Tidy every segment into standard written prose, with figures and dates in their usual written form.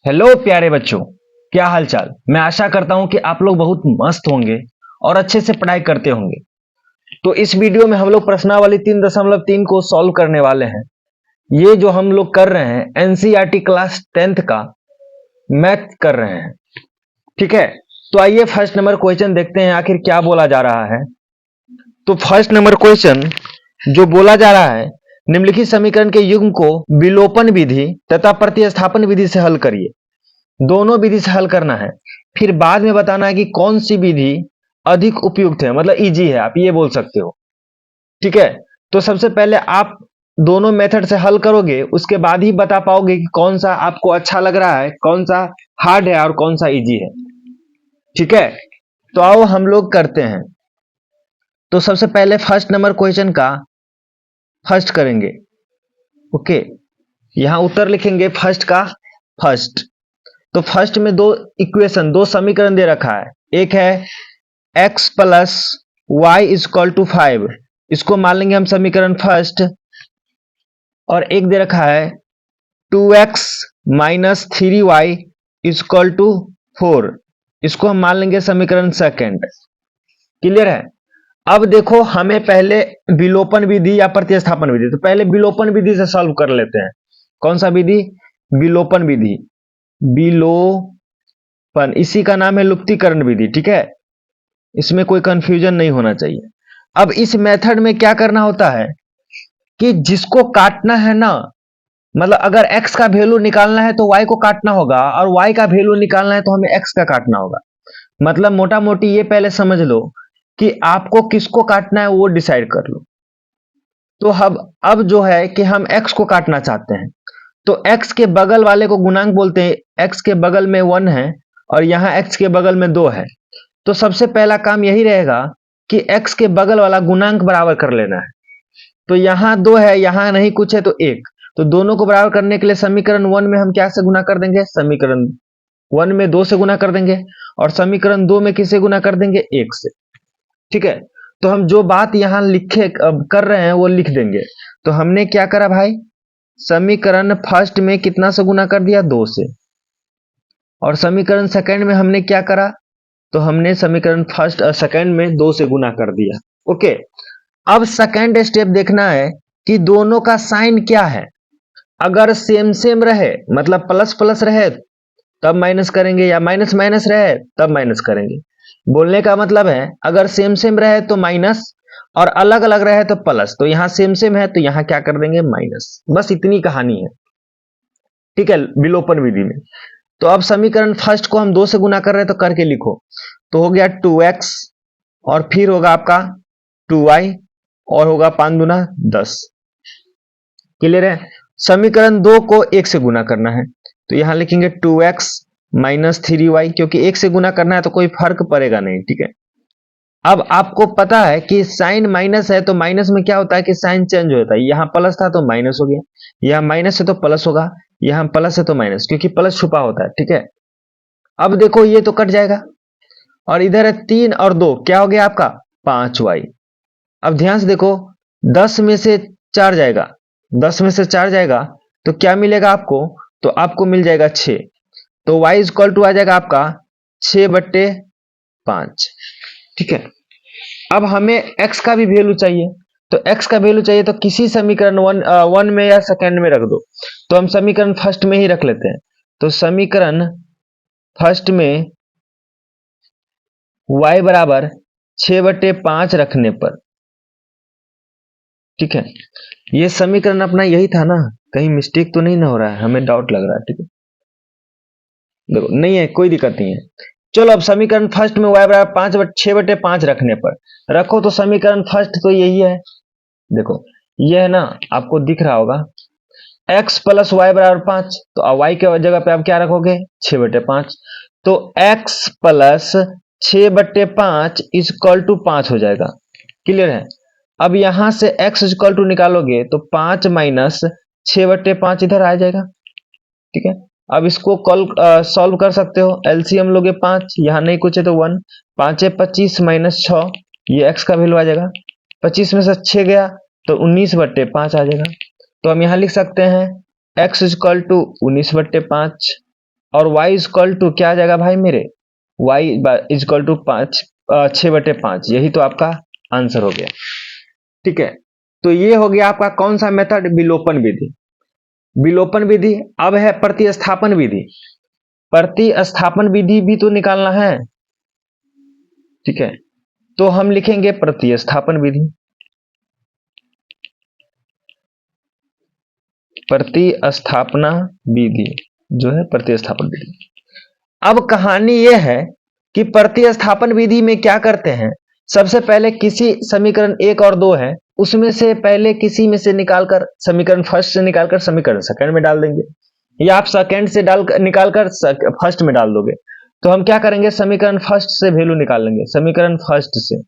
Hello प्यारे बच्चों, क्या हाल चाल। मैं आशा करता हूं कि आप लोग बहुत मस्त होंगे और अच्छे से पढ़ाई करते होंगे। तो इस वीडियो में हम लोग प्रश्नावली 3.3 को सॉल्व करने वाले हैं। ये जो हम लोग कर रहे हैं एनसीईआरटी क्लास 10th का मैथ कर रहे हैं। ठीक है, तो आइए फर्स्ट नंबर क्वेश्चन देखते हैं आखिर क्या बोला जा रहा है। तो फर्स्ट नंबर क्वेश्चन जो बोला जा रहा है, निम्नलिखित समीकरण के युग्म को विलोपन विधि तथा प्रतिस्थापन विधि से हल करिए। दोनों विधि से हल करना है, फिर बाद में बताना है कि कौन सी विधि अधिक उपयुक्त है, मतलब इजी है, आप ये बोल सकते हो। ठीक है, तो सबसे पहले आप दोनों मेथड से हल करोगे, उसके बाद ही बता पाओगे कि कौन सा आपको अच्छा लग रहा है, कौन सा हार्ड है और कौन सा इजी है। ठीक है, तो आओ हम लोग करते हैं। तो सबसे पहले फर्स्ट नंबर क्वेश्चन का फर्स्ट करेंगे। ओके, यहां उत्तर लिखेंगे फर्स्ट का फर्स्ट। तो फर्स्ट में दो समीकरण दे रखा है। एक है x plus Y is equal to 5, इसको मान लेंगे हम समीकरण फर्स्ट। और एक दे रखा है 2x minus 3y equal to 4, इसको हम मान लेंगे समीकरण सेकंड। क्लियर है। अब देखो, हमें पहले विलोपन विधि या प्रतिस्थापन विधि, तो पहले विलोपन विधि से सॉल्व कर लेते हैं। कौन सा विधि? विलोपन विधि। विलोपन, इसी का नाम है लुप्तीकरण विधि। ठीक है, इसमें कोई कंफ्यूजन नहीं होना चाहिए। अब इस मेथड में क्या करना होता है कि जिसको काटना है ना, मतलब अगर x का वैल्यू निकालना है तो y को काटना होगा, और y का वैल्यू निकालना है तो हमें x का काटना होगा। मतलब मोटा मोटी ये पहले समझ लो कि आपको किसको काटना है, वो डिसाइड कर लो। तो अब जो है कि हम x को काटना चाहते हैं, तो x के बगल वाले को गुणांक बोलते हैं। x के बगल में 1 है और यहाँ x के बगल में 2 है। तो सबसे पहला काम यही रहेगा कि x के बगल वाला गुणांक बराबर कर लेना है। तो यहाँ 2 है, यहाँ नहीं कुछ है, तो 1। तो दोनों को बराबर करने के लिए समीकरण 1 में हम क्या से गुना कर देंगे? समीकरण 1 में 2 से गुना कर देंगे, और समीकरण 2 में किससे गुना कर देंगे? 1 से। ठीक है, तो हम जो बात यहाँ लिखे कर रहे हैं वो लिख देंगे। तो हमने क्या करा भाई, समीकरण फर्स्ट में कितना से गुना कर दिया? 2 से। और समीकरण सेकंड में हमने क्या करा, तो हमने समीकरण फर्स्ट और सेकंड में 2 से गुना कर दिया। ओके, अब सेकंड स्टेप देखना है कि दोनों का साइन क्या है। अगर सेम सेम रहे, मतलब प्लस प्लस रहे तब माइनस करेंगे, या माइनस माइनस रहे तब माइनस करेंगे। बोलने का मतलब है अगर सेम सेम रहे तो माइनस, और अलग अलग रहे तो प्लस। तो यहां सेम सेम है तो यहां क्या कर देंगे? माइनस। बस इतनी कहानी है। ठीक है, विलोपन विधि में। तो अब समीकरण फर्स्ट को हम 2 से गुना कर रहे हैं, तो करके लिखो। तो हो गया 2x, और फिर होगा आपका 2y, और होगा 5 दूना 10। क्लियर है। समीकरण 2 को 1 से गुना करना है, तो यहां लिखेंगे 2x माइनस 3y, क्योंकि 1 से गुना करना है तो कोई फर्क पड़ेगा नहीं। ठीक है, अब आपको पता है कि साइन माइनस है तो माइनस में क्या होता है कि साइन चेंज होता है। यहां प्लस था तो माइनस हो गया, यहां माइनस है तो प्लस होगा, यहां प्लस है तो माइनस, क्योंकि प्लस छुपा होता है। ठीक है, अब देखो ये तो कट जाएगा, और इधर है 3 और 2, क्या हो गया आपका? 5y। अब ध्यान से देखो, 10 में से 4 जाएगा, 10 में से 4 जाएगा तो क्या मिलेगा आपको? तो आपको मिल जाएगा 6। तो y इक्वल टू आ जाएगा आपका 6/5। ठीक है, अब हमें x का भी वैल्यू चाहिए। तो x का वैल्यू चाहिए तो किसी समीकरण वन में या सेकंड में रख दो। तो हम समीकरण फर्स्ट में ही रख लेते हैं। तो समीकरण फर्स्ट में y बराबर 6/5 रखने पर, ठीक है, ये समीकरण अपना यही था ना, कहीं मिस्टेक तो नहीं ना हो रहा है? हमें डाउट लग रहा है। ठीक है, देखो नहीं है, कोई दिक्कत नहीं है। चलो, अब समीकरण फर्स्ट में y बराबर 6/5 रखने पर रखो, तो समीकरण फर्स्ट तो यही है। देखो ये है ना, आपको दिख रहा होगा, x प्लस वाई बराबर 5, तो y के जगह पे आप क्या रखोगे? 6/5। तो x प्लस 6/5 इक्वल टू 5 हो जाएगा। क्लियर है। अब यहां से x इक्वल टू निकालोगे तो 5 माइनस 6/5 इधर आ जाएगा। ठीक है, अब इसको कल सॉल्व कर सकते हो। एलसीएम लोगे 5, यहां नहीं कुछ है तो 1, 5 है 25 माइनस 6, ये x का वैल्यू आ जाएगा। 25 में से 6 गया तो 19/5 आ जाएगा। तो हम यहां लिख सकते हैं x इक्वल टू 19/5। और y इक्वल टू क्या आ जाएगा भाई मेरे, y इक्वल टू 6/5, यही तो आपका आंसर हो गया। ठीक है, तो ये हो गया आपका कौन सा मेथड, विलोपन विधि। विलोपन विधि। अब है प्रतिस्थापन विधि। प्रतिस्थापन विधि भी तो निकालना है। ठीक है, तो हम लिखेंगे प्रतिस्थापन विधि। प्रतिस्थापना विधि जो है प्रतिस्थापन विधि। अब कहानी यह है कि प्रतिस्थापन विधि में क्या करते हैं, सबसे पहले किसी समीकरण एक और दो है उसमें से पहले किसी में से निकालकर, समीकरण फर्स्ट से निकालकर समीकरण सेकंड में डाल देंगे, या आप सेकंड से निकालकर फर्स्ट में डाल दोगे। तो हम क्या करेंगे, समीकरण फर्स्ट से वैल्यू निकाल लेंगे, समीकरण फर्स्ट से।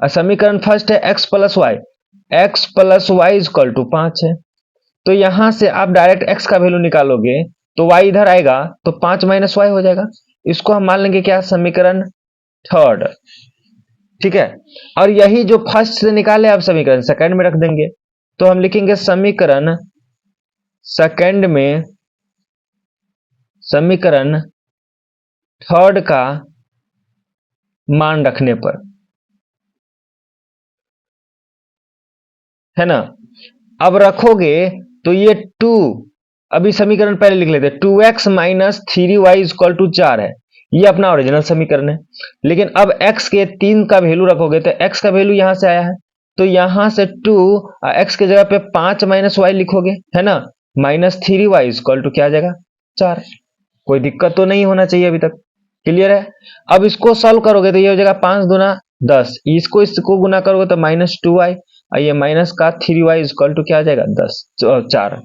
समीकरण फर्स्ट है x plus Y, X plus Y equal to 5 है। तो यहां से आप डायरेक्ट x का वैल्यू निकालोगे तो y इधर आएगा तो 5 माइनस वाई हो जाएगा। इसको हम मान लेंगे क्या, समीकरण थर्ड। ठीक है, और यही जो फर्स्ट से निकाले अब समीकरण सेकंड में रख देंगे। तो हम लिखेंगे समीकरण सेकंड में समीकरण थर्ड का मान रखने पर, है ना। अब रखोगे तो ये 2, अभी समीकरण पहले लिख लेते हैं, 2x minus 3y equal to 4 है, ये अपना ओरिजिनल समीकरण है। लेकिन अब x के 3 का वैल्यू रखोगे तो x का वैल्यू यहां से आया है, तो यहां से 2 x के जगह पे 5 माइनस वाई लिखोगे, है ना, माइनस 3y इक्वल टू क्या आ जाएगा, 4। कोई दिक्कत तो नहीं होना चाहिए अभी तक, क्लियर है। अब इसको सॉल्व करोगे तो ये हो जाएगा 5 दूना 10, इसको गुना करोगे तो माइनस 2y, ये माइनस का 3y इक्वल टू क्या आ जाएगा, 4।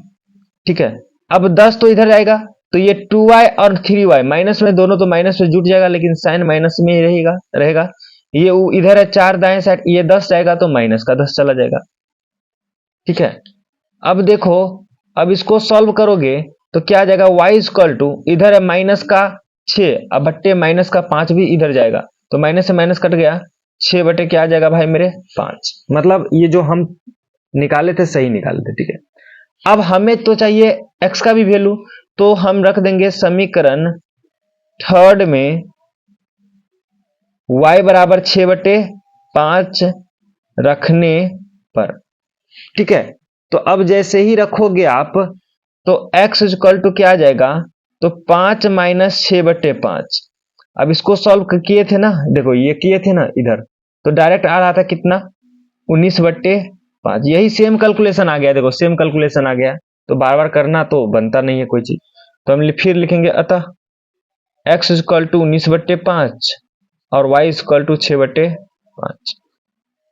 ठीक है, अब 10 तो इधर जाएगा तो ये 2y और 3y माइनस में, दोनों तो माइनस में जुट जाएगा लेकिन साइन माइनस में ही रहेगा। ये इधर है 4 दाएं साइड, ये 10 जाएगा तो माइनस का 10 चला जाएगा। ठीक है, अब देखो, अब इसको सॉल्व करोगे तो क्या आ जाएगा, y इक्वल टू, इधर है माइनस का 6, अब बट्टे माइनस का 5 भी इधर जाएगा तो माइनस से माइनस कट गया, 6 बटे क्या आ जाएगा भाई मेरे, 5। मतलब ये जो हम निकाले थे सही निकाले थे। ठीक है, अब हमें तो चाहिए x का भी वैल्यू, तो हम रख देंगे समीकरण थर्ड में y बराबर 6/5 रखने पर। ठीक है, तो अब जैसे ही रखोगे आप तो x इक्वल टू क्या आ जाएगा, तो 5 माइनस 6/5। अब इसको सॉल्व किए थे ना, देखो ये किए थे ना इधर, तो डायरेक्ट आ रहा था कितना, 19/5। यही सेम कैलकुलेशन आ गया, देखो सेम कैलकुलेशन आ गया, तो बार बार करना तो बनता नहीं है कोई चीज। तो हम फिर लिखेंगे, अतः x इक्वल टू 19/5 और y इक्वल टू 6/5।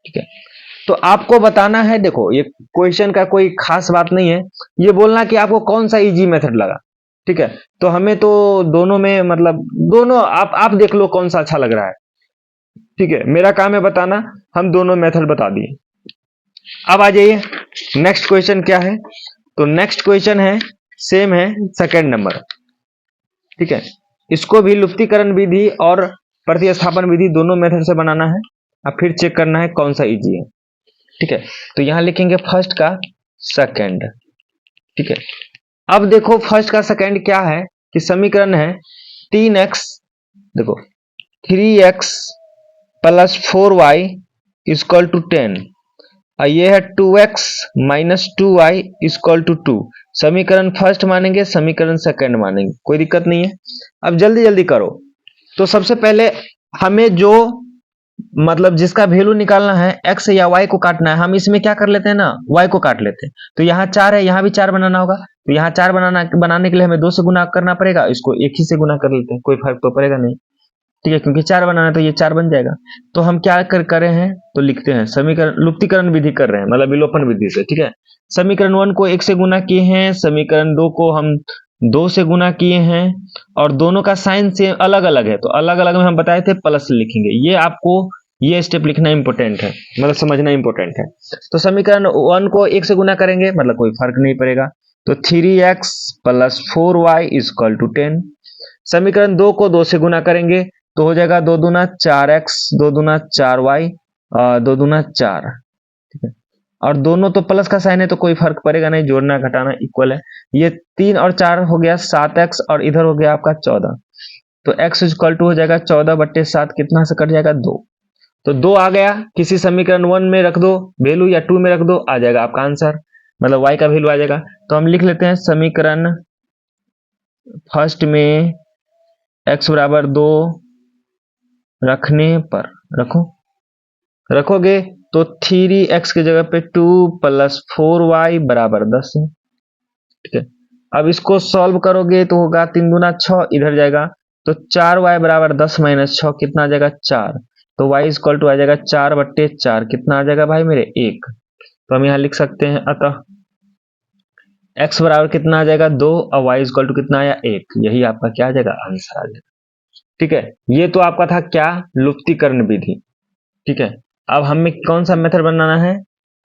ठीक है, तो आपको बताना है, देखो ये क्वेश्चन का कोई खास बात नहीं है, ये बोलना कि आपको कौन सा इजी मेथड लगा। ठीक है, तो हमें तो दोनों में, मतलब दोनों आप देख लो कौन सा अच्छा लग रहा है। ठीक है, मेरा काम है बताना, हम दोनों मेथड बता दिए। अब आ जाइए नेक्स्ट क्वेश्चन क्या है, तो नेक्स्ट क्वेश्चन है, सेम है, सेकंड नंबर। ठीक है, इसको भी लुप्तीकरण विधि और प्रतिस्थापन विधि दोनों मेथड से बनाना है। अब फिर चेक करना है कौन सा इजी है। ठीक है, तो यहां लिखेंगे फर्स्ट का सेकंड। ठीक है, अब देखो फर्स्ट का सेकंड क्या है कि समीकरण है 3x, देखो 3x plus 4y equal to 10, और ये है 2x minus 2y equal to 2। समीकरण फर्स्ट मानेंगे, समीकरण सेकंड मानेंगे, कोई दिक्कत नहीं है। अब जल्दी जल्दी करो। तो सबसे पहले हमें जो, मतलब जिसका वैल्यू निकालना है, x या y को काटना है, हम इसमें क्या कर लेते हैं ना, y को काट लेते हैं। तो यहाँ 4 है, यहाँ भी 4 बनाना होगा, तो यहाँ 4 बनाने के लिए हमें 2 से गुना करना पड़ेगा, इसको 1 ही से गुना कर लेते हैं, कोई फर्क तो पड़ेगा नहीं। ठीक है, क्योंकि 4 बनाना है तो ये 4 बन जाएगा। तो हम क्या कर रहे हैं, तो लिखते हैं समीकरण लुप्तीकरण विधि कर रहे हैं, मतलब विलोपन विधि से। ठीक है, समीकरण 1 को 1 से गुना किए हैं, समीकरण 2 को हम 2 से गुना किए हैं, और दोनों का साइन से अलग अलग है, तो अलग अलग में हम बताए थे प्लस लिखेंगे। ये आपको ये स्टेप लिखना इंपॉर्टेंट है, मतलब समझना इंपॉर्टेंट है। तो समीकरण 1 को 1 से गुना करेंगे, मतलब कोई फर्क नहीं पड़ेगा, तो 3x plus 4y equal to 10। समीकरण 2 को 2 से गुना करेंगे तो हो जाएगा 2 दूना 4x, 2 दूना 4y, 2 दूना 4। ठीक है, और दोनों तो प्लस का साइन है तो कोई फर्क पड़ेगा नहीं, जोड़ना घटाना इक्वल है। ये 3 और 4 हो गया 7x और इधर हो गया आपका 14। तो x इक्वल टू हो जाएगा 14/7, कितना से कट जाएगा 2। तो 2 आ गया, किसी समीकरण 1 में रख दो वैल्यू या 2 में रख दो, आ जाएगा आपका आंसर, मतलब y का वैल्यू आ जाएगा। तो हम लिख लेते हैं समीकरण फर्स्ट में x बराबर 2 रखने पर, रखोगे तो 3x की जगह पे 2 + 4y बराबर 10 है। ठीक है, अब इसको सॉल्व करोगे तो होगा 3 दूना 6, इधर जाएगा तो 4y बराबर 10 - 6, कितना आ जाएगा 4। तो y इक्वल टू आ जाएगा 4/4, कितना आ जाएगा भाई मेरे 1। तो हम यहाँ लिख सकते हैं अतः x बराबर कितना आ जाएगा 2 और y इक्वल टू कितना आया 1। यही आपका क्या आ जाएगा आंसर आ जाएगा। ठीक है, ये तो आपका था क्या, लुप्तीकरण विधि। ठीक है, अब हमें कौन सा मेथड बनाना है,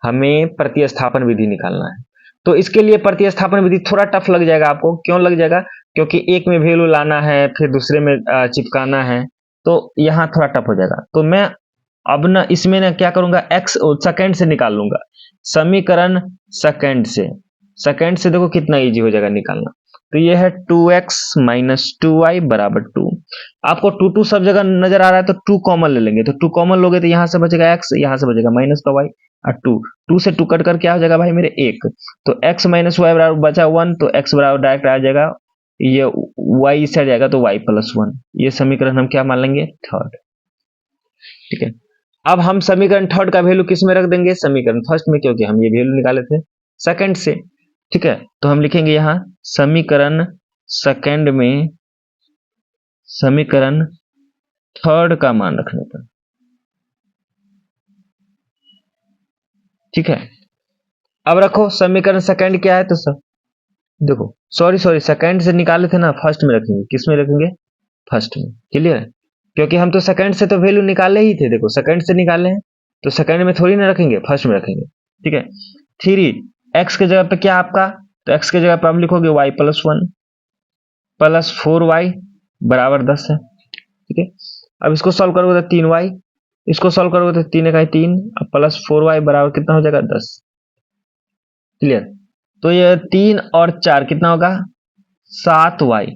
हमें प्रतिस्थापन विधि निकालना है। तो इसके लिए प्रतिस्थापन विधि थोड़ा टफ लग जाएगा आपको, क्यों लग जाएगा, क्योंकि एक में वैल्यू लाना है फिर दूसरे में चिपकाना है, तो यहाँ थोड़ा टफ हो जाएगा। तो मैं अब ना इसमें ना क्या करूंगा, x सेकंड से निकाल लूंगा, समीकरण सेकंड से देखो कितना इजी हो जाएगा निकालना। तो ये है 2x - 2y बराबर 2। आपको 2 सब जगह नजर आ रहा है तो 2 कॉमन ले लेंगे, तो 2 कॉमन लोगे तो यहाँ से बचेगा x, यहाँ से बचेगा माइनस का y और 2 से 2 कट कर क्या हो जाएगा भाई मेरे 1। तो x - y बराबर बचा 1, तो x बराबर डायरेक्ट आ जाएगा, ये y इस साइड जाएगा तो y + 1। ये समीकरण हम क्या मान लेंगे, थर्ड। ठीक है, अब हम समीकरण थर्ड का वैल्यू किस में रख देंगे, समीकरण फर्स्ट में, क्योंकि हम ये वैल्यू निकाले थे सेकंड से। ठीक है, तो हम लिखेंगे यहाँ समीकरण सेकंड में समीकरण थर्ड का मान रखने पर। ठीक है, अब रखो समीकरण सेकंड क्या है, तो सब देखो सॉरी सेकंड से निकाले थे ना, फर्स्ट में रखेंगे, किस में रखेंगे, फर्स्ट में। क्लियर है, क्योंकि हम तो सेकंड से तो वैल्यू निकाले ही थे, देखो सेकंड से निकाले हैं तो सेकंड में थोड़ी ना रखेंगे, फर्स्ट में रखेंगे। ठीक है, 3x की जगह पे क्या आपका, तो x की जगह पे आप लिखोगे y + 1 + 4y बराबर 10 है। ठीक है, अब इसको सॉल्व करोगे तो 3y, इसको सॉल्व करोगे तो 3 × 3 प्लस 4y बराबर कितना हो जाएगा 10। क्लियर, तो ये 3 और 4 कितना होगा 7y,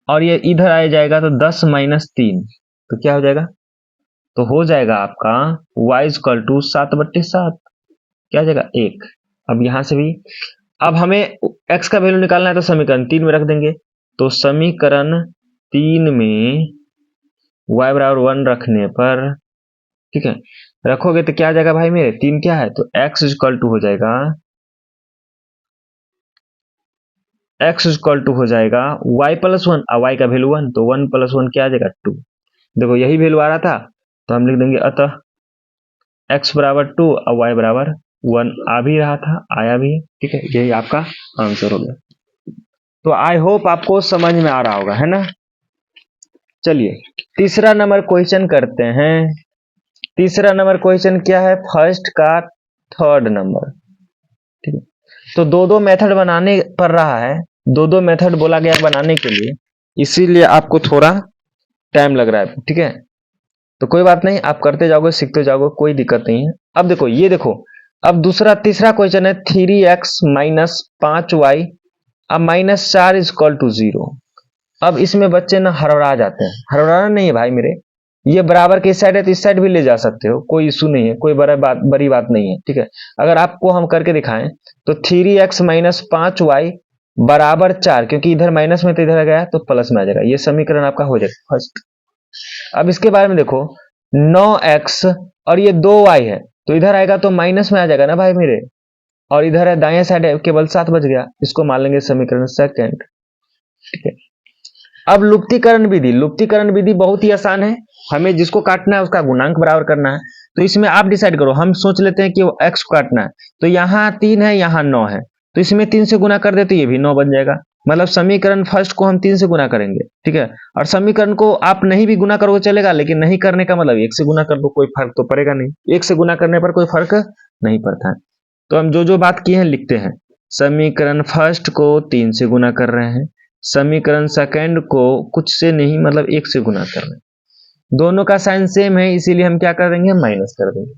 और ये इधर आ जाएगा तो 10 - 3, तो क्या हो जाएगा, तो हो जाएगा आपका y = 7/7, क्या हो जाएगा 1। अब यहां से भी अब हमें x का वैल्यू निकालना है, तो समीकरण 3 में रख देंगे। तो समीकरण 3 में y बराबर 1 रखने पर, ठीक है, रखोगे तो क्या आ जाएगा भाई मेरे, 3 क्या है, तो x इक्वल टू हो जाएगा y + 1, और y का वैल्यू 1, तो 1 + 1 क्या आ जाएगा 2। देखो यही वैल्यू आ रहा था, तो हम लिख देंगे अतः x बराबर 2 और y बराबर 1 आ भी रहा था, आया भी है। ठीक है, यही आपका आंसर हो गया। तो आई होप आपको समझ में आ रहा होगा, है ना। चलिए तीसरा नंबर क्वेश्चन करते हैं। तीसरा नंबर क्वेश्चन क्या है, फर्स्ट का थर्ड नंबर। ठीक है, तो दो मेथड बनाने पड़ रहा है, दो मेथड बोला गया बनाने के लिए, इसीलिए आपको थोड़ा टाइम लग रहा है। ठीक है, तो कोई बात नहीं, आप करते जाओगे सीखते जाओगे, कोई दिक्कत नहीं है। अब देखो ये देखो, अब तीसरा क्वेश्चन है 3x - 5y अब -4 = 0। अब इसमें बच्चे ना हड़बड़ा जाते हैं, हड़बड़ाना नहीं है भाई मेरे, ये बराबर के इस साइड है तो इस साइड भी ले जा सकते हो, कोई इशू नहीं है, कोई बड़ी बात नहीं है। ठीक है, अगर आपको हम करके दिखाएं तो 3x - 5y बराबर 4, क्योंकि इधर माइनस में तो इधर गया तो प्लस में आ जाएगा, ये समीकरण आपका हो जाएगा फर्स्ट। अब इसके बारे में देखो 9x और ये 2y है, तो इधर आएगा तो माइनस में आ जाएगा ना भाई मेरे, और इधर है दाएं साइड है, केवल 7 बच गया, इसको मान लेंगे समीकरण सेकंड। ठीक है, अब लुप्तीकरण विधि बहुत ही आसान है, हमें जिसको काटना है उसका गुणांक बराबर करना है। तो इसमें आप डिसाइड करो, हम सोच लेते हैं कि वो x को काटना है, तो यहाँ 3 है यहाँ 9 है, तो इसमें 3 से गुना कर दे तो ये भी 9 बन जाएगा, मतलब समीकरण फर्स्ट को हम 3 से गुना करेंगे। ठीक है, और समीकरण को आप नहीं भी गुना करोगे चलेगा, लेकिन नहीं करने का मतलब 1 से गुना कर दो, कोई फर्क तो पड़ेगा नहीं, 1 से गुना करने पर कोई फर्क नहीं पड़ता है। तो हम जो बात किए हैं लिखते हैं, समीकरण फर्स्ट को 3 से गुना कर रहे हैं, समीकरण सेकंड को कुछ से नहीं मतलब 1 से गुना कर रहे हैं, दोनों का साइन सेम है, इसीलिए हम क्या कर देंगे माइनस कर देंगे।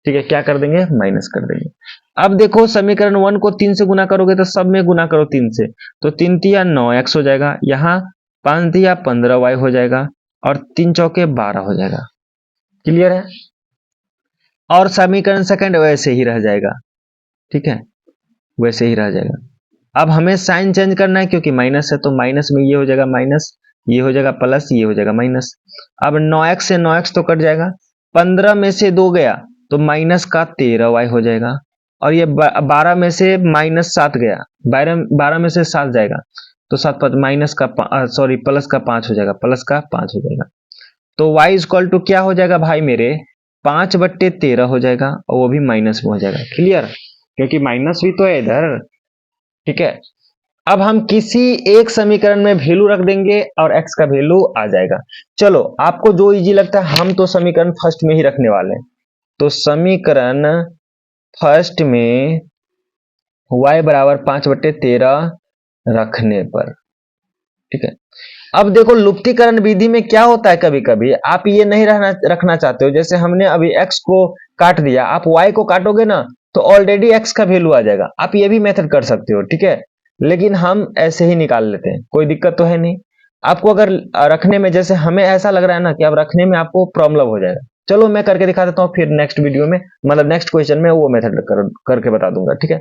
ठीक है, क्या कर देंगे, माइनस कर देंगे। अब देखो समीकरण 1 को 3 से गुना करोगे तो सब में गुना करो 3 से, तो 3 तिया 9x हो जाएगा, यहाँ 5 तिया 15y हो जाएगा और 3 चौके 12 हो जाएगा। क्लियर है? और समीकरण सेकंड वैसे ही रह जाएगा, ठीक है, वैसे ही रह जाएगा। अब हमें साइन चेंज करना है क्योंकि माइनस है, तो माइनस में ये हो जाएगा माइनस, ये हो जाएगा प्लस, ये हो जाएगा माइनस। अब 9x से 9x तो कट जाएगा, 15 में से 2 गया तो माइनस का 13y हो जाएगा, और ये 12 में से माइनस 7 गया, 12 में से 7 जाएगा तो 7 माइनस का सॉरी प्लस का 5 हो जाएगा, प्लस का 5 हो जाएगा। तो y इक्वल टू क्या हो जाएगा भाई मेरे, 5/13 हो जाएगा, और वो भी माइनस में हो जाएगा। क्लियर? क्योंकि माइनस भी तो है इधर, ठीक है। अब हम किसी एक समीकरण में वैल्यू रख देंगे और x का वैल्यू आ जाएगा। चलो आपको जो इजी लगता है, हम तो समीकरण फर्स्ट में ही रखने वाले हैं। तो समीकरण फर्स्ट में y बराबर 5/13 रखने पर, ठीक है। अब देखो लुप्तीकरण विधि में क्या होता है, कभी कभी आप ये नहीं रखना चाहते हो, जैसे हमने अभी x को काट दिया, आप y को काटोगे ना तो ऑलरेडी x का वैल्यू आ जाएगा। आप ये भी मेथड कर सकते हो, ठीक है, लेकिन हम ऐसे ही निकाल लेते हैं, कोई दिक्कत तो है नहीं। आपको अगर रखने में, जैसे हमें ऐसा लग रहा है ना कि अब रखने में आपको प्रॉब्लम हो जाएगा, चलो मैं करके दिखा देता हूँ, फिर नेक्स्ट वीडियो में मतलब नेक्स्ट क्वेश्चन में वो मेथड करके बता दूंगा, ठीक है।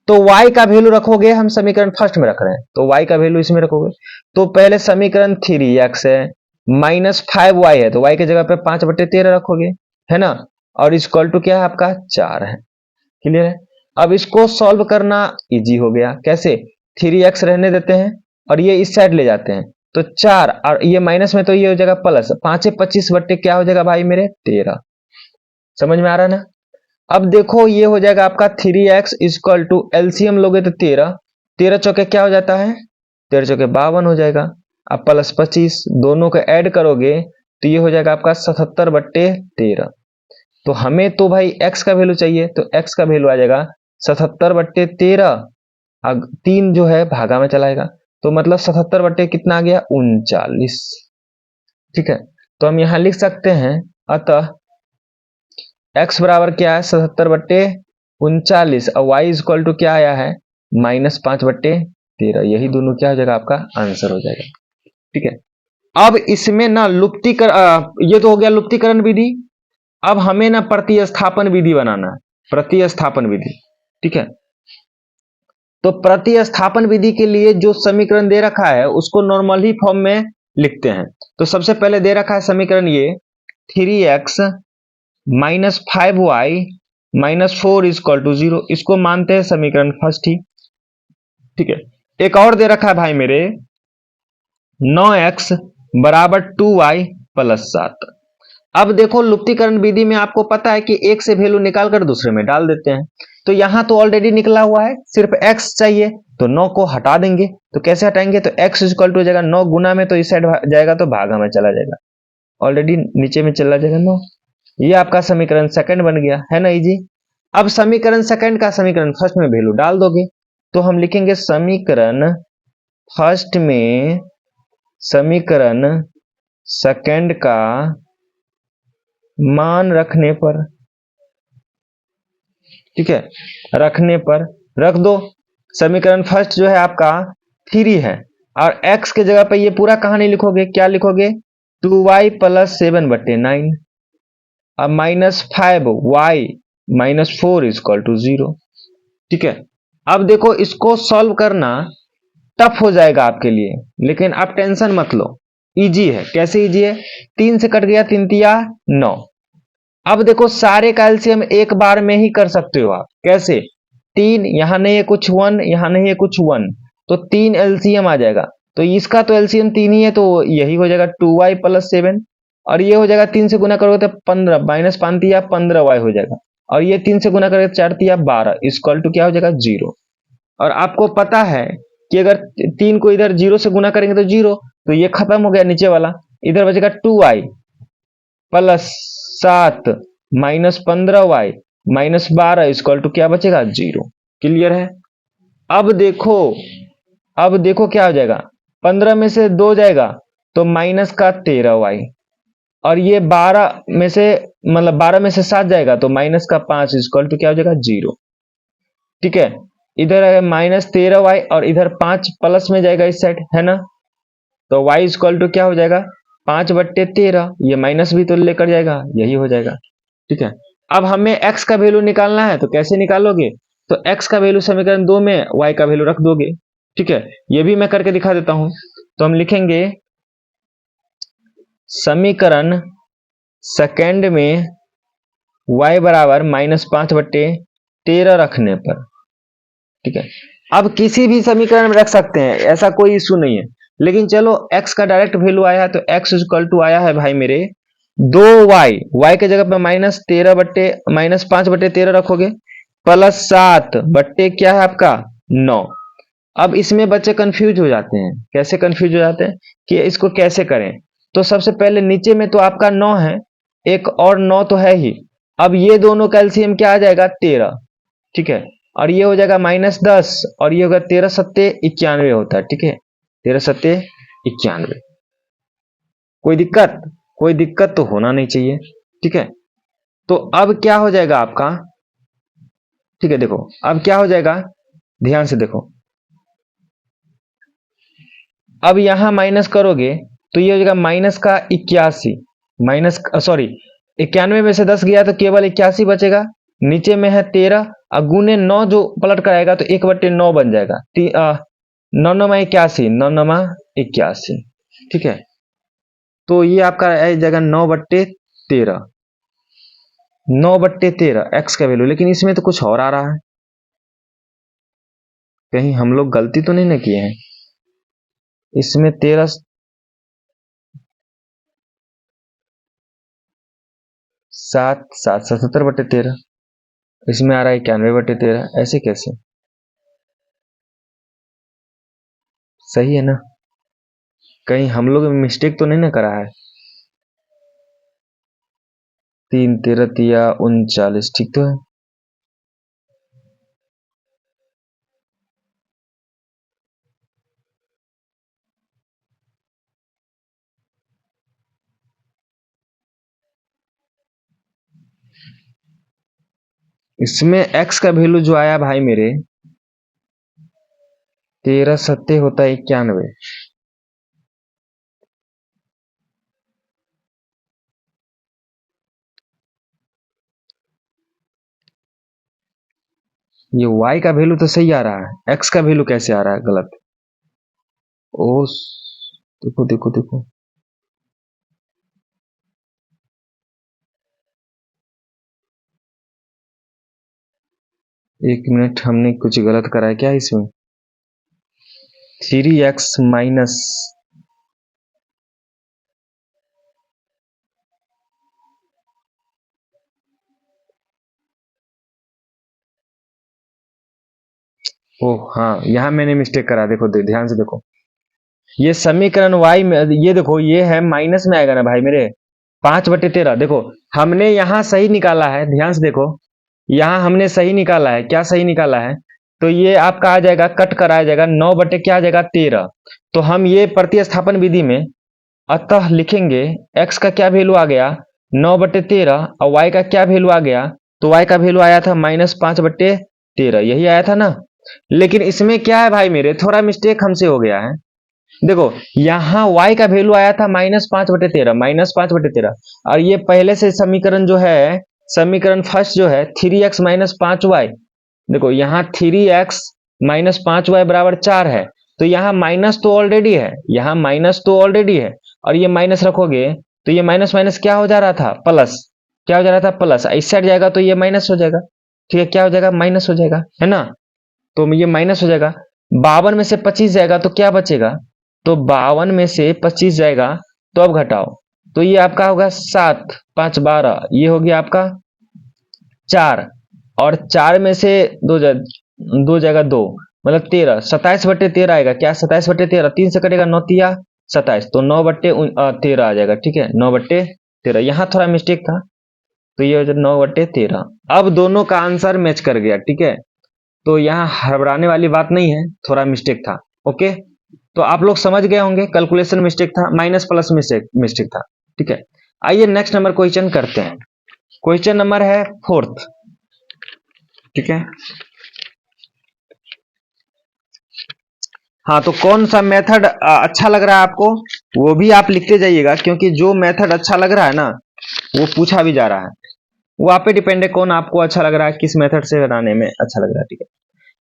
तो y का वैल्यू रखोगे, हम समीकरण फर्स्ट में रख रहे हैं तो y का वैल्यू इसमें रखोगे, तो पहले समीकरण 3x है माइनस 5y है, तो y की जगह पे 5/13 रखोगे, है ना, और इक्वल टू क्या है आपका 4 है। क्लियर है? अब इसको सॉल्व करना इजी हो गया, कैसे, 3x रहने देते हैं और ये इस साइड ले जाते हैं, तो 4 और ये माइनस में तो ये हो जाएगा प्लस, 5/25 बट्टे क्या हो जाएगा भाई मेरे 13। समझ में आ रहा है ना? अब देखो ये हो जाएगा आपका 3x इक्वल टू एलसीएम लोगे तो 13, 13 चौके क्या हो जाता है, 13 चौके 52 हो जाएगा, अब प्लस 25 दोनों को ऐड करोगे तो ये हो जाएगा आपका 77/13। तो हमें तो भाई x का वैल्यू चाहिए, तो x का वैल्यू आ जाएगा 77/13, 3 जो है भागा में चलाएगा, तो मतलब 77 बट्टे कितना आ गया 39, ठीक है। तो हम यहां लिख सकते हैं, अतः x बराबर क्या है 77/39 और y इक्वल टू क्या आया है -5/13, यही दोनों क्या हो जाएगा आपका आंसर हो जाएगा, ठीक है। अब इसमें ना ये तो हो गया लुप्तीकरण विधि। अब हमें ना प्रतिस्थापन विधि बनाना है, प्रतिस्थापन विधि, ठीक है। तो प्रतिस्थापन विधि के लिए जो समीकरण दे रखा है उसको नॉर्मल ही फॉर्म में लिखते हैं। तो सबसे पहले दे रखा है समीकरण ये 3x minus 5y minus 4 equal to 0, इसको मानते हैं समीकरण फर्स्ट ही, ठीक है। एक और दे रखा है भाई मेरे 9x बराबर 2y प्लस 7। अब देखो लुप्तीकरण विधि में आपको पता है कि एक से वैल्यू निकाल कर दूसरे में डाल देते हैं, तो यहां तो ऑलरेडी निकला हुआ है, सिर्फ x चाहिए, तो 9 को हटा देंगे। तो कैसे हटाएंगे, तो x इक्वल टू हो जाएगा 9 गुना में, तो इस साइड जाएगा तो भागा में चला जाएगा, ऑलरेडी नीचे में चला जाएगा 9। ये आपका समीकरण सेकंड बन गया, है ना इजी। अब समीकरण सेकंड का समीकरण फर्स्ट में वैल्यू डाल दोगे, तो हम लिखेंगे समीकरण फर्स्ट में समीकरण सेकंड का मान रखने पर, ठीक है, रखने पर रख दो। समीकरण फर्स्ट जो है आपका 3 है और x के जगह पे ये पूरा कहानी लिखोगे, क्या लिखोगे 2y प्लस 7/9 अब minus 5y minus 4 equal to 0, ठीक है। अब देखो इसको सॉल्व करना टफ हो जाएगा आपके लिए, लेकिन आप टेंशन मत लो, इजी है। कैसे इजी है, 3 से कट गया 3 तिया 9। अब देखो सारे का एलसीएम एक बार में ही कर सकते हो आप, कैसे, 3 यहां नहीं है कुछ 1, यहां नहीं है कुछ 1, तो 3 एलसीएम आ जाएगा, तो इसका तो एलसीएम 3 ही है, तो यही हो जाएगा 2y प्लस 7, और ये हो जाएगा 3 से गुना करोगे तो 15 माइनस 5 तिया 15y हो जाएगा, और ये 3 से गुना करोगे 4 तिया 12 इक्वल टू क्या हो जाएगा 0। और आपको पता है कि अगर 3 को इधर 0 से गुना करेंगे तो 0, तो ये खत्म हो गया नीचे वाला, इधर बचेगा 2y plus 7 minus 15y minus 12 equal to क्या बचेगा 0। क्लियर है? अब देखो क्या हो जाएगा, 15 में से 2 जाएगा तो माइनस का 13y, और ये 12 में से मतलब 12 में से 7 जाएगा तो -5 इक्वल टू क्या हो जाएगा 0। ठीक है, इधर है -13y और इधर 5 प्लस में जाएगा इस साइड, है ना। तो y इक्वल टू क्या हो जाएगा 5/13, ये माइनस भी तो लेकर जाएगा, यही हो जाएगा। ठीक है, अब हमें x का वैल्यू निकालना है, तो कैसे निकालोगे, तो x का वैल्यू समीकरण 2 में y का वैल्यू रख दोगे। ठीक है, ये भी मैं करके दिखा देता हूं। तो हम लिखेंगे समीकरण सेकेंड में y बराबर -5/13 रखने पर। ठीक है, अब किसी भी समीकरण में रख सकते हैं, ऐसा कोई इशू नहीं है, लेकिन चलो x का डायरेक्ट वैल्यू आया है तो x इक्वल टू आया है भाई मेरे 2y, y के जगह पे -5/13 रखोगे, +7 बट्टे क्या है आपका 9। अब इसमें बच्चे कंफ्यूज हो जाते हैं, कैसे कंफ्यूज हो जाते हैं कि इसको कैसे करें। तो सबसे पहले नीचे में तो आपका 9 है, एक और 9 तो है ही, अब ये दोनों कैल्सियम क्या आ जाएगा 13। ठीक है, और ये हो जाएगा -10 और ये होगा 13 सत्ते 91 होता है। ठीक है, 13 सत्ते 91। कोई दिक्कत, कोई दिक्कत तो होना नहीं चाहिए। ठीक है, तो अब क्या हो जाएगा आपका, ठीक है देखो अब क्या हो जाएगा, ध्यान से देखो, अब यहां माइनस करोगे तो ये हो जाएगा -81, माइनस सॉरी 91 में से 10 गया तो केवल 81 बचेगा, नीचे में है 13 और गुने 9 जो पलट कर आएगा तो 1/9 बन जाएगा, 9 9 81, 9 9 81। ठीक है, तो ये आपका आ जाएगा 9/13, 9/13 एक्स का वैल्यू। लेकिन इसमें तो कुछ और आ रहा है, कहीं हम लोग गलती तो नहीं ना किए हैं, इसमें 13 7 7 77/13, इसमें आ रहा है 91/13, ऐसे कैसे, सही है ना, कहीं हम लोग मिस्टेक तो नहीं ना करा है। 3 13 तिया 39, ठीक तो है। इसमें x का वैल्यू जो आया भाई मेरे 13 सत्ते होता है 91, ये y का वैल्यू तो सही आ रहा है, x का वैल्यू कैसे आ रहा है गलत। ओ देखो देखो देखो, एक मिनट, हमने कुछ गलत करा है क्या इसमें, 3x माइनस, ओह हाँ यहाँ मैंने मिस्टेक करा, देखो ध्यान से देखो, ये समीकरण y में ये देखो ये है माइनस में आएगा ना भाई मेरे, 5/13। देखो हमने यहाँ सही निकाला है, ध्यान से देखो, यहाँ हमने सही निकाला है, क्या सही निकाला है, तो ये आपका आ जाएगा कट कर आ जाएगा 9 बटे क्या आ जाएगा 13। तो हम ये प्रतिस्थापन विधि में अतः लिखेंगे x का क्या वैल्यू आ गया 9/13 और y का क्या वैल्यू आ गया, तो y का वैल्यू आया था -5/13, यही आया था ना। लेकिन इसमें क्या है भाई मेरे, थोड़ा मिस्टेक हमसे हो गया है। देखो यहाँ y का वैल्यू आया था -5/13, -5/13, और ये पहले से समीकरण जो है, समीकरण फर्स्ट जो है 3x - 5y, देखो यहाँ 3x - 5y बराबर 4 है, तो यहाँ माइनस तो ऑलरेडी है, यहाँ माइनस तो ऑलरेडी है, और ये माइनस रखोगे तो ये माइनस माइनस क्या हो जा रहा था प्लस, क्या हो जा रहा था प्लस, इस साइड जाएगा तो ये माइनस हो जाएगा। ठीक है, क्या हो जाएगा माइनस हो जाएगा, है ना, तो ये माइनस हो जाएगा। 52 में से 25 जाएगा तो क्या बचेगा, तो 52 में से 25 जाएगा तो अब घटाओ, तो ये आपका होगा 7 5 12, ये हो गया आपका 4, और 4 में से 2 जाएगा 2, मतलब 13, 27/13 आएगा, क्या 27/13, 3 से कटेगा 9 तिया 27, तो 9/13 आ जाएगा। ठीक है, 9/13, यहाँ थोड़ा मिस्टेक था, तो ये हो जाए 9/13। अब दोनों का आंसर मैच कर गया। ठीक है, तो यहाँ घबराने वाली बात नहीं है, थोड़ा मिस्टेक था। ओके, तो आप लोग समझ गए होंगे, कैलकुलेशन मिस्टेक था, माइनस प्लस मिस्टेक था। ठीक है, आइए नेक्स्ट नंबर क्वेश्चन करते हैं। क्वेश्चन नंबर है 4th, ठीक है। हाँ, तो कौन सा मेथड अच्छा लग रहा है आपको, वो भी आप लिखते जाइएगा, क्योंकि जो मेथड अच्छा लग रहा है ना वो पूछा भी जा रहा है। वो आप पे डिपेंड है कौन आपको अच्छा लग रहा है, किस मेथड से बनाने में अच्छा लग रहा है, ठीक है।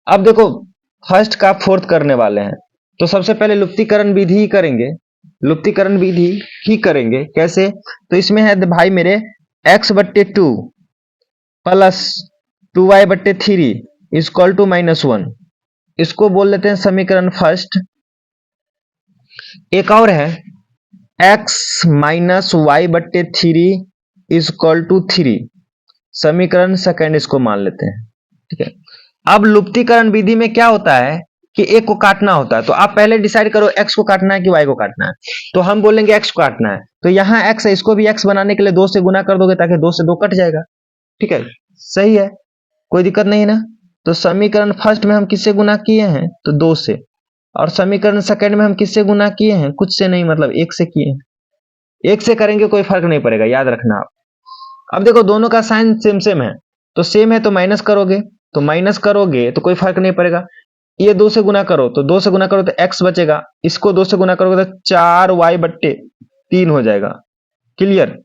अब देखो, फर्स्ट का 4th करने वाले हैं, तो सबसे पहले लुप्तीकरण विधि ही करेंगे। लुप्तीकरण विधि ही करेंगे कैसे, तो इसमें है भाई मेरे x/2 plus 2y/3 equal to -1, इसको बोल लेते हैं समीकरण फर्स्ट। एक और है x minus y/3 equal to 3, समीकरण सेकंड इसको मान लेते हैं, ठीक है। अब लुप्तीकरण विधि में क्या होता है कि एक को काटना होता है, तो आप पहले डिसाइड करो x को काटना है कि y को काटना है। तो हम बोलेंगे x को काटना है, तो यहाँ x है, इसको भी x बनाने के लिए 2 से गुना कर दोगे ताकि 2 से 2 कट जाएगा, ठीक है। सही है, कोई दिक्कत नहीं ना। तो समीकरण फर्स्ट में हम किससे गुना किए हैं, तो 2 से, और समीकरण सेकंड में हम किससे गुना किए हैं, कुछ से नहीं, मतलब 1 से किए हैं। 1 से करेंगे कोई फर्क नहीं पड़ेगा, याद रखना आप। अब देखो दोनों का साइन सेम सेम है, तो सेम है तो माइनस करोगे, तो माइनस करोगे तो कोई फर्क नहीं पड़ेगा। ये 2 से गुना करो, तो 2 से गुना करो तो x बचेगा, इसको 2 से गुना करोगे तो 4y/3 हो जाएगा, क्लियर।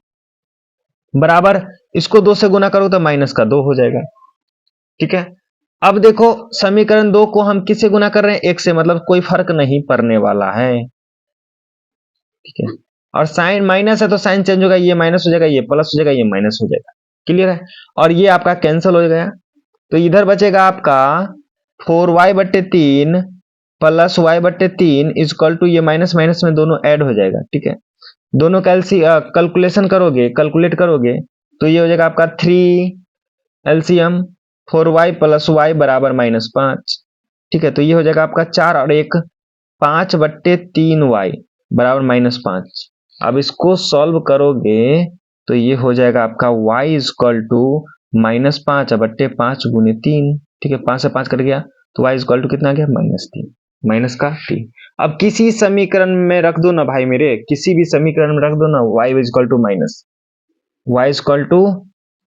बराबर इसको 2 से गुना करोगे तो -2 हो जाएगा, ठीक है। अब देखो समीकरण 2 को हम किससे गुना कर रहे हैं, 1 से, मतलब कोई फर्क नहीं पड़ने वाला है, ठीक है। और साइन माइनस है तो साइन चेंज होगा, ये माइनस हो जाएगा, ये प्लस हो जाएगा, ये माइनस हो जाएगा, क्लियर है। और ये आपका कैंसिल हो गया, तो इधर बचेगा आपका 4y/3 plus y/3 equal to, ये माइनस माइनस में दोनों ऐड हो जाएगा, ठीक है। दोनों कैलकुलेशन करोगे, कैलकुलेट करोगे तो ये हो जाएगा आपका 3 एलसीएम 4y प्लस y बराबर -5, ठीक है। तो ये हो जाएगा आपका 4 और 1 5/3y बराबर -5। अब इसको सॉल्व करोगे तो ये हो जाएगा आपका y इक्वल टू -5/5 गुने 3, ठीक है। 5 से 5 कट गया तो y इक्वल टू कितना आ गया, -3, माइनस का 3। अब किसी समीकरण में रख दो ना भाई मेरे, किसी भी समीकरण में रख दो ना, y equal to minus, y equal to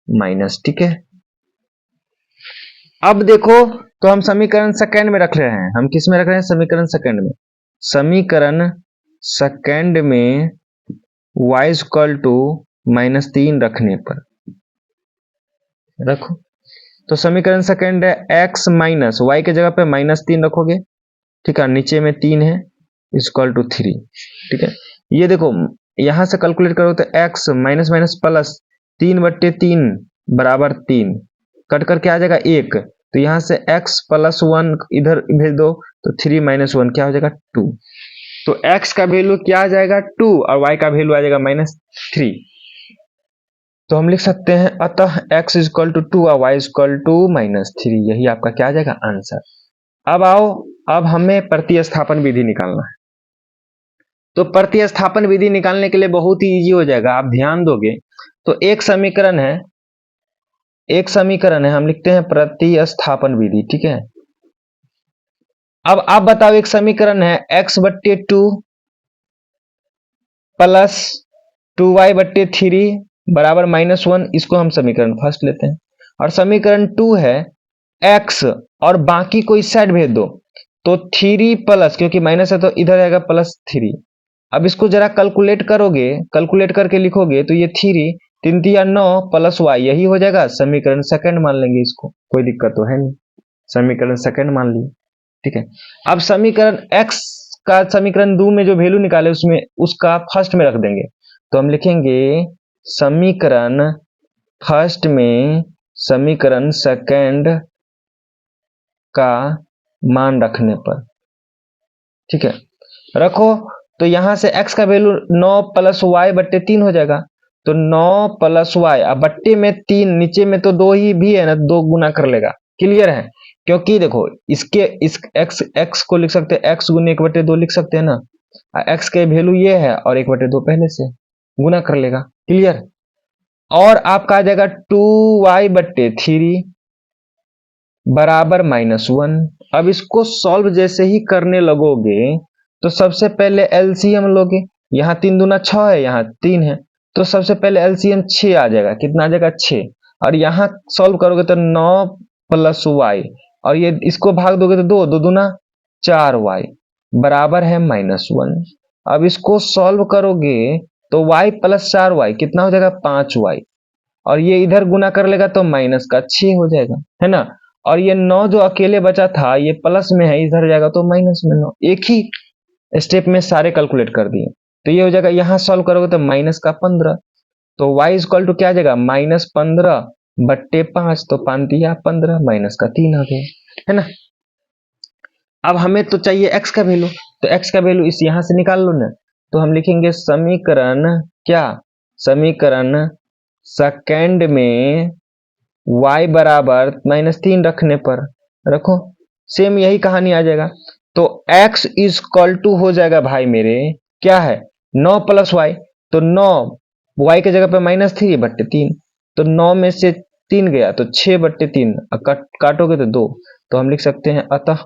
minus, ठीक है। अब देखो, तो हम समीकरण सेकंड में रख रहे हैं, हम किस में रख रहे हैं, समीकरण सेकंड में। समीकरण सेकंड में y इक्वल टू -3 रखने पर, रखो, तो समीकरण सेकंड है x माइनस y के जगह पे -3 रखोगे, ठीक है। नीचे में 3 है इक्वल टू 3, ठीक है। ये देखो यहां से कैलकुलेट करो तो x माइनस माइनस प्लस 3/3 बराबर 3, कट करके आ जाएगा 1, तो यहां से x प्लस 1 इधर भेज दो तो 3 माइनस 1 क्या हो जाएगा, 2। तो x का वैल्यू क्या आ जाएगा, 2, और y का वैल्यू आ जाएगा -3। तो हम लिख सकते हैं अतः x इक्वल टू 2 और y इक्वल टू -3, यही आपका क्या आ जाएगा आंसर। अब आओ, अब हमें प्रतिस्थापन विधि निकालना है। तो प्रतिस्थापन विधि निकालने के लिए बहुत ही इजी हो जाएगा, आप ध्यान दोगे तो एक समीकरण है, हम लिखते हैं प्रतिस्थापन विधि, ठीक है। अब आप बताओ, एक समीकरण है x/2 प्लस 2y/3 बराबर -1, इसको हम समीकरण फर्स्ट लेते हैं। और समीकरण 2 है x और बाकी को इस साइड भेज दो, तो 3 प्लस, क्योंकि माइनस है तो इधर आएगा +3। अब इसको जरा कैलकुलेट करोगे, कैलकुलेट करके लिखोगे तो ये 3 3 3 9 प्लस y, यही हो जाएगा समीकरण सेकंड, मान लेंगे इसको, कोई दिक्कत तो है नहीं, समीकरण सेकंड मान लिए, ठीक है। अब समीकरण x का समीकरण 2 में जो वैल्यू निकाले उसमें उसका फर्स्ट में रख देंगे, तो हम लिखेंगे समीकरण फर्स्ट में समीकरण सेकंड का मान रखने पर, ठीक है, रखो। तो यहां से x का वैल्यू 9 प्लस y/3 हो जाएगा, तो 9 प्लस y, अब बट्टे में 3, नीचे में तो 2 ही भी है ना, 2 गुना कर लेगा, क्लियर है। क्योंकि देखो इसके इस x को लिख सकते हैं, x गुने 1/2 लिख सकते हैं ना, x के वैल्यू ये है और 1/2 पहले से गुना कर लेगा, क्लियर। और आपका आ जाएगा 2y/3 बराबर -1। अब इसको सॉल्व जैसे ही करने लगोगे तो सबसे पहले एलसीएम लोगे, यहाँ 3 दूना 6 है, यहाँ 3 है, तो सबसे पहले एलसीएम 6 आ जाएगा। कितना आ जाएगा? 6। और यहाँ सॉल्व करोगे तो 9 प्लस वाई, और ये इसको भाग दोगे तो 2 दूना 4 वाई बराबर है -1। अब इसको सॉल्व करोगे तो y प्लस 4 वाई कितना हो जाएगा? 5 वाई, और ये इधर गुना कर लेगा तो माइनस का 6 हो जाएगा, है ना। और ये 9 जो अकेले बचा था ये प्लस में है, इधर जाएगा तो माइनस में 9। एक ही स्टेप में सारे कैलकुलेट कर दिए। तो ये हो जाएगा, यहां सॉल्व करोगे तो माइनस का 15, तो y इक्वल टू क्या आ जाएगा? -15/5, तो 5 दिया 15, माइनस का 3 आ गया, है ना। अब हमें तो चाहिए x का वैल्यू, तो x का वैल्यू इस यहां से निकाल लो ना। तो हम लिखेंगे समीकरण क्या? समीकरण सेकेंड में y बराबर -3 रखने पर रखो, सेम यही कहानी आ जाएगा। तो x इक्वल टू हो जाएगा भाई मेरे, क्या है? 9 प्लस वाई, तो 9 y के जगह पे -3/3, तो 9 में से 3 गया तो 6/3, काटोगे तो 2, तो हम लिख सकते हैं अतः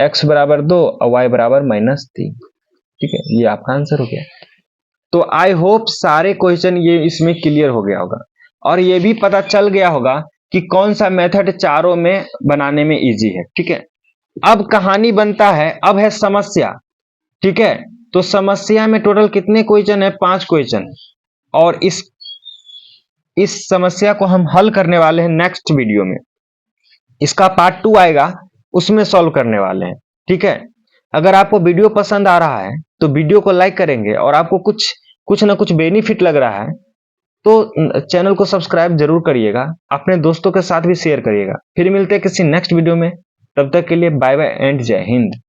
x बराबर 2 और y बराबर -3। ठीक है, ये आपका आंसर हो गया। तो आई होप सारे क्वेश्चन ये इसमें क्लियर हो गया होगा, और ये भी पता चल गया होगा कि कौन सा मेथड चारों में बनाने में इजी है। ठीक है, अब कहानी बनता है, अब है समस्या। ठीक है, तो समस्या में टोटल कितने क्वेश्चन है? 5 क्वेश्चन, और इस समस्या को हम हल करने वाले हैं नेक्स्ट वीडियो में। इसका पार्ट 2 आएगा, उसमें सॉल्व करने वाले हैं। ठीक है, अगर आपको वीडियो पसंद आ रहा है तो वीडियो को लाइक करेंगे, और आपको कुछ ना कुछ बेनिफिट लग रहा है तो चैनल को सब्सक्राइब जरूर करिएगा, अपने दोस्तों के साथ भी शेयर करिएगा। फिर मिलते हैं किसी नेक्स्ट वीडियो में, तब तक के लिए बाय बाय एंड जय हिंद।